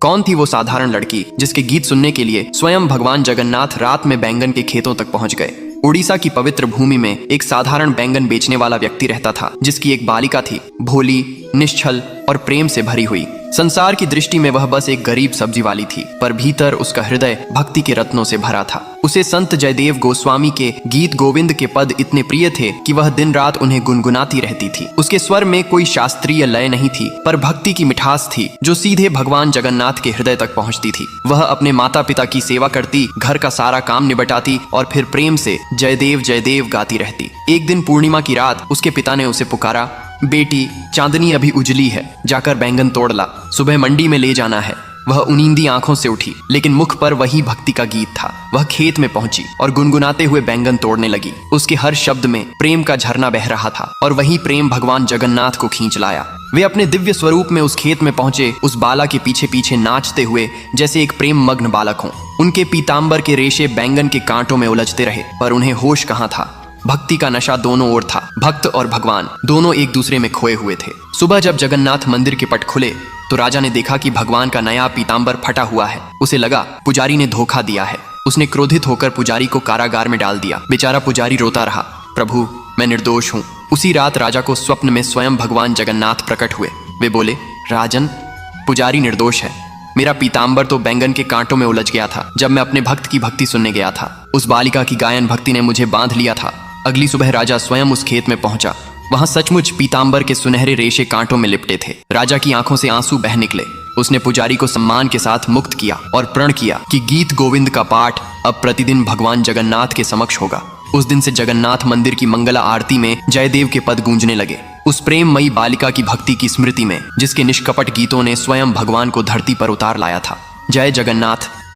कौन थी वो साधारण लड़की जिसके गीत सुनने के लिए स्वयं भगवान जगन्नाथ रात में बैंगन के खेतों तक पहुंच गए। उड़ीसा की पवित्र भूमि में एक साधारण बैंगन बेचने वाला व्यक्ति रहता था, जिसकी एक बालिका थी, भोली, निश्छल और प्रेम से भरी हुई। संसार की दृष्टि में वह बस एक गरीब सब्जी वाली थी, पर भीतर उसका हृदय भक्ति के रत्नों से भरा था। उसे संत जयदेव गोस्वामी के गीत गोविंद के पद इतने प्रिय थे कि वह दिन रात उन्हें गुनगुनाती रहती थी। उसके स्वर में कोई शास्त्रीय लय नहीं थी, पर भक्ति की मिठास थी जो सीधे भगवान जगन्नाथ के हृदय तक पहुंचती थी। वह अपने माता पिता की सेवा करती, घर का सारा काम निबटाती और फिर प्रेम से जयदेव जयदेव गाती रहती। एक दिन पूर्णिमा की रात उसके पिता ने उसे पुकारा, बेटी, चांदनी अभी उजली है, जाकर बैंगन तोड़ ला, सुबह मंडी में ले जाना है। वह उनींदी आंखों से उठी, लेकिन मुख पर वही भक्ति का गीत था। वह खेत में पहुंची और गुनगुनाते हुए बैंगन तोड़ने लगी। उसके हर शब्द में प्रेम का झरना बह रहा था और वही प्रेम भगवान जगन्नाथ को खींच लाया। वे अपने दिव्य स्वरूप में उस खेत में पहुंचे, उस बाला के पीछे पीछे नाचते हुए जैसे एक प्रेम मग्न बालक हो। उनके पीताम्बर के रेशे बैंगन के कांटों में उलझते रहे, पर उन्हें होश कहाँ था। भक्ति का नशा दोनों ओर था। भक्त और भगवान दोनों एक दूसरे में खोए हुए थे। सुबह जब जगन्नाथ मंदिर के पट खुले तो राजा ने देखा कि भगवान का नया पीताम्बर फटा हुआ है। उसे लगा पुजारी ने धोखा दिया है। उसने क्रोधित होकर पुजारी को कारागार में डाल दिया। बेचारा पुजारी रोता रहा, प्रभु, मैं निर्दोष हूँ। उसी रात राजा को स्वप्न में स्वयं भगवान जगन्नाथ प्रकट हुए। वे बोले, राजन, पुजारी निर्दोष है। मेरा पीताम्बर तो बैंगन के कांटों में उलझ गया था जब मैं अपने भक्त की भक्ति सुनने गया था। उस बालिका की गायन भक्ति ने मुझे बांध लिया था। अगली सुबह राजा स्वयं उस खेत में पहुंचा। वहां सचमुच पीताम्बर के सुनहरे रेशे कांटों में लिपटे थे। राजा की आंखों से आंसू बह निकले। उसने पुजारी को सम्मान के साथ मुक्त किया और प्रण किया कि गीत गोविंद का पाठ अब प्रतिदिन भगवान जगन्नाथ के समक्ष होगा। उस दिन से जगन्नाथ मंदिर की मंगला आरती में जयदेव के पद गूंजने लगे, उस प्रेममयी बालिका की भक्ति की स्मृति में, जिसके निष्कपट गीतों ने स्वयं भगवान को धरती पर उतार लाया था। जय जगन्नाथ।